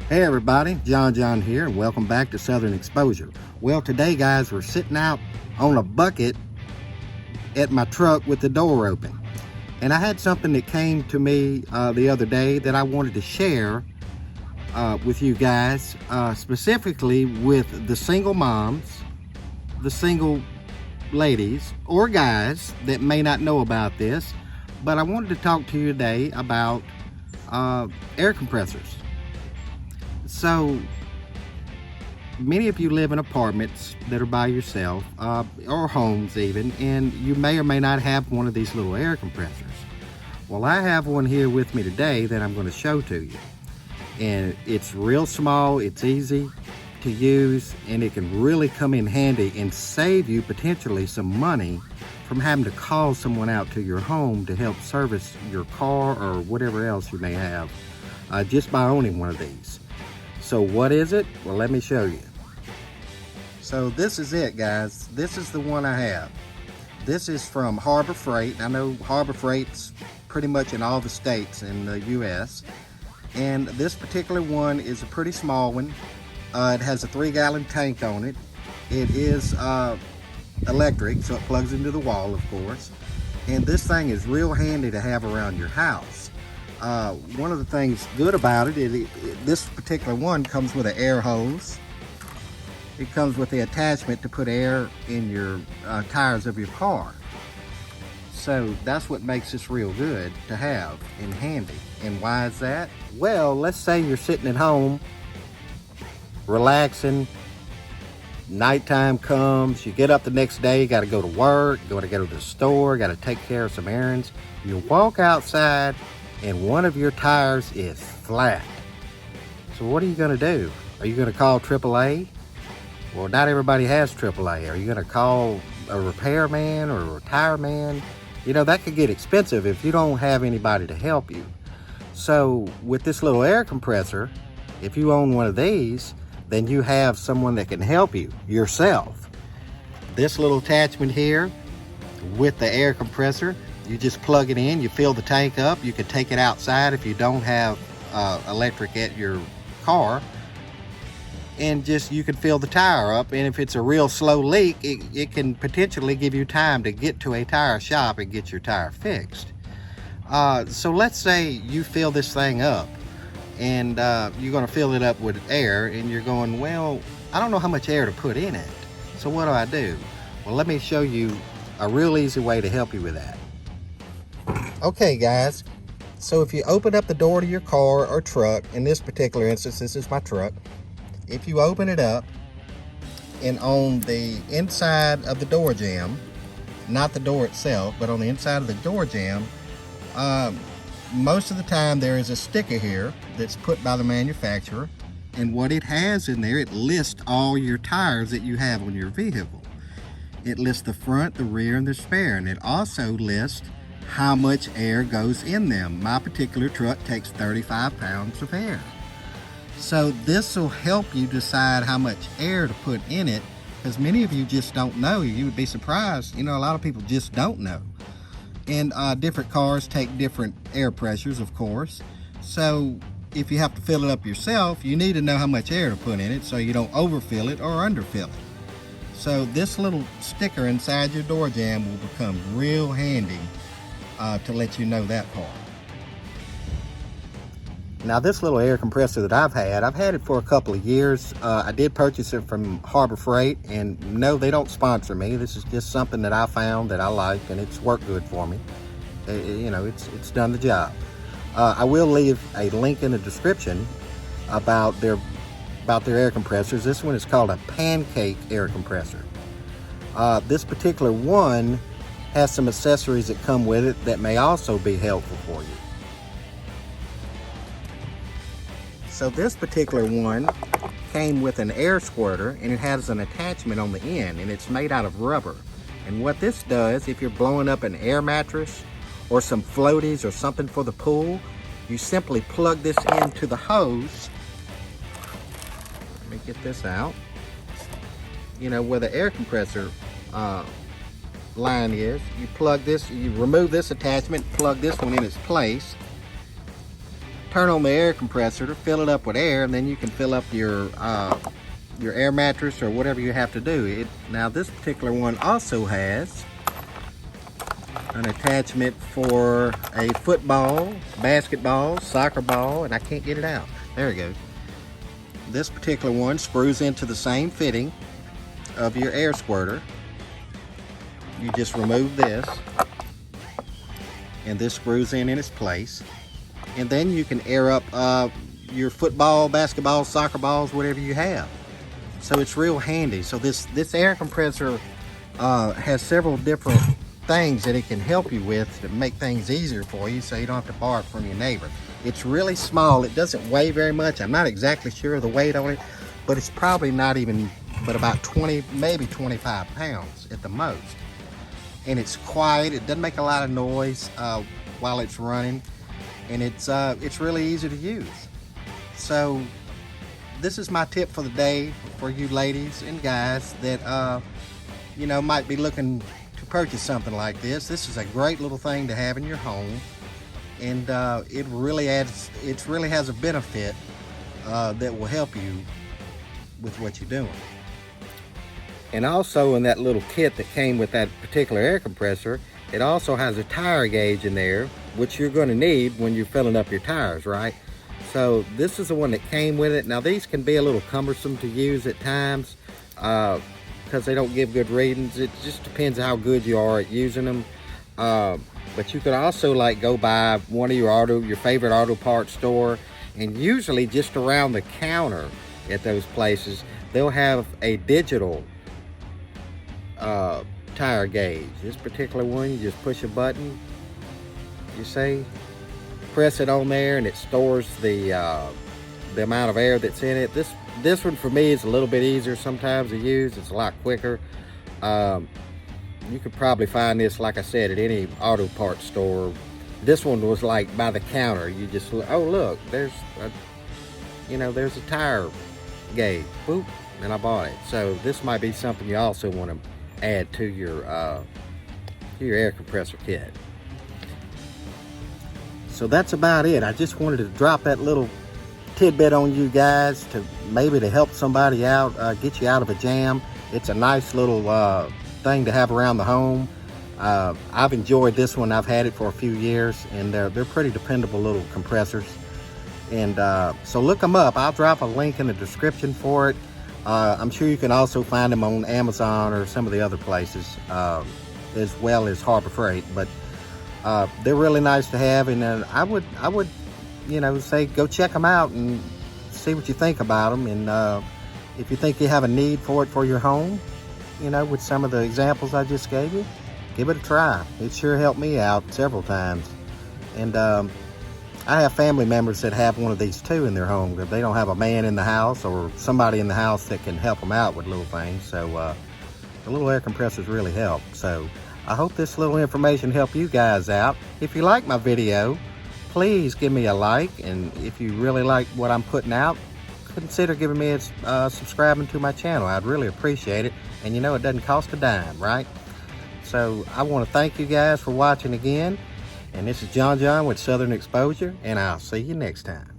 Hey everybody, John here, and welcome back to Southern Exposure. Well, today guys, we're sitting out on a bucket at my truck with the door open. And I had something that came to me the other day that I wanted to share with you guys, specifically with the single moms, the single ladies, or guys that may not know about this. But I wanted to talk to you today about air compressors. So many of you live in apartments that are by yourself, or homes even, and you may or may not have one of these little air compressors. Well, I have one here with me today that I'm going to show to you. And it's real small, it's easy to use, and it can really come in handy and save you potentially some money from having to call someone out to your home to help service your car or whatever else you may have, just by owning one of these. So what is it? Well, let me show you. So this is it, guys. This is the one I have. This is from Harbor Freight. I know Harbor Freight's pretty much in all the states in the US. And this particular one is a pretty small one. It has a 3-gallon tank on it. It is electric, so it plugs into the wall, of course. And this thing is real handy to have around your house. One of the things good about it is this particular one comes with an air hose. It comes with the attachment to put air in your tires of your car. So that's what makes this real good to have and handy. And why is that? Well, let's say you're sitting at home, relaxing, nighttime comes, you get up the next day, you gotta go to work, you gotta go to the store, gotta take care of some errands. You walk outside and one of your tires is flat. So what are you gonna do? Are you gonna call AAA? Well, not everybody has AAA. Are you gonna call a repairman or a tire man? You know, that could get expensive if you don't have anybody to help you. So with this little air compressor, if you own one of these, then you have someone that can help you yourself. This little attachment here with the air compressor, you just plug it in, you fill the tank up. You can take it outside if you don't have electric at your car, and just you can fill the tire up. And if it's a real slow leak, it can potentially give you time to get to a tire shop and get your tire fixed. So let's say you fill this thing up, and you're going to fill it up with air, and you're going, well, I don't know how much air to put in it, so what do? Well, let me show you a real easy way to help you with that. Okay guys, so if you open up the door to your car or truck, in this particular instance, this is my truck. If you open it up, and on the inside of the door jamb, not the door itself, but on the inside of the door jamb, most of the time there is a sticker here that's put by the manufacturer, and what it has in there, it lists all your tires that you have on your vehicle. It lists the front, the rear, and the spare, and it also lists how much air goes in them. My particular truck takes 35 pounds of air. So this will help you decide how much air to put in it, because many of you just don't know. You would be surprised, you know, a lot of people just don't know. And different cars take different air pressures, of course. So if you have to fill it up yourself, you need to know how much air to put in it so you don't overfill it or underfill it. So this little sticker inside your door jamb will become real handy to let you know that part. Now this little air compressor that I've had it for a couple of years. I did purchase it from Harbor Freight, and no, they don't sponsor me. This is just something that I found that I like, and it's worked good for me. You know, it's done the job. I will leave a link in the description about their air compressors. This one is called a Pancake air compressor. This particular one has some accessories that come with it that may also be helpful for you. So this particular one came with an air squirter, and it has an attachment on the end, and it's made out of rubber. And what this does, if you're blowing up an air mattress or some floaties or something for the pool, you simply plug this into the hose. Let me get this out. You know, where the air compressor line is, you plug this, you remove this attachment, plug this one in its place, turn on the air compressor to fill it up with air, and then you can fill up your air mattress or whatever you have to do. Now this particular one also has an attachment for a football, basketball, soccer ball, and I can't get it out. There it goes. This particular one screws into the same fitting of your air squirter. You just remove this, and this screws in its place. And then you can air up your football, basketball, soccer balls, whatever you have. So it's real handy. So this air compressor has several different things that it can help you with to make things easier for you, so you don't have to borrow it from your neighbor. It's really small. It doesn't weigh very much. I'm not exactly sure of the weight on it, but it's probably not even but about 20, maybe 25 pounds at the most. And it's quiet. It doesn't make a lot of noise while it's running, and it's really easy to use. So this is my tip for the day for you ladies and guys that you know, might be looking to purchase something like this. This is a great little thing to have in your home, and it really has a benefit that will help you with what you're doing. And also in that little kit that came with that particular air compressor, it also has a tire gauge in there, which you're going to need when you're filling up your tires, right? So this is the one that came with it. Now these can be a little cumbersome to use at times because they don't give good readings. It just depends how good you are at using them. But you could also like go by one of your favorite auto parts store, and usually just around the counter at those places, they'll have a digital tire gauge. This particular one, you just push a button, you see, press it on there, and it stores the amount of air that's in it. This one for me is a little bit easier sometimes to use. It's a lot quicker. You could probably find this, like I said, at any auto parts store. This one was like by the counter. You just, oh look, there's a tire gauge. Boop, and I bought it. So this might be something you also want to add to your air compressor kit. So that's about it. I just wanted to drop that little tidbit on you guys to maybe to help somebody out, get you out of a jam. It's a nice little thing to have around the home. I've enjoyed this one. I've had it for a few years, and they're pretty dependable little compressors. And so look them up. I'll drop a link in the description for it. I'm sure you can also find them on Amazon or some of the other places, as well as Harbor Freight. But they're really nice to have, and I would say go check them out and see what you think about them. And if you think you have a need for it for your home, with some of the examples I just gave you, give it a try. It sure helped me out several times. And I have family members that have one of these too in their home, because they don't have a man in the house or somebody in the house that can help them out with little things. So the little air compressors really help. So I hope this little information helped you guys out. If you like my video, please give me a like, and if you really like what I'm putting out, consider giving me subscribing to my channel. I'd really appreciate it. And it doesn't cost a dime, right? So I want to thank you guys for watching again. And this is John with Southern Exposure, and I'll see you next time.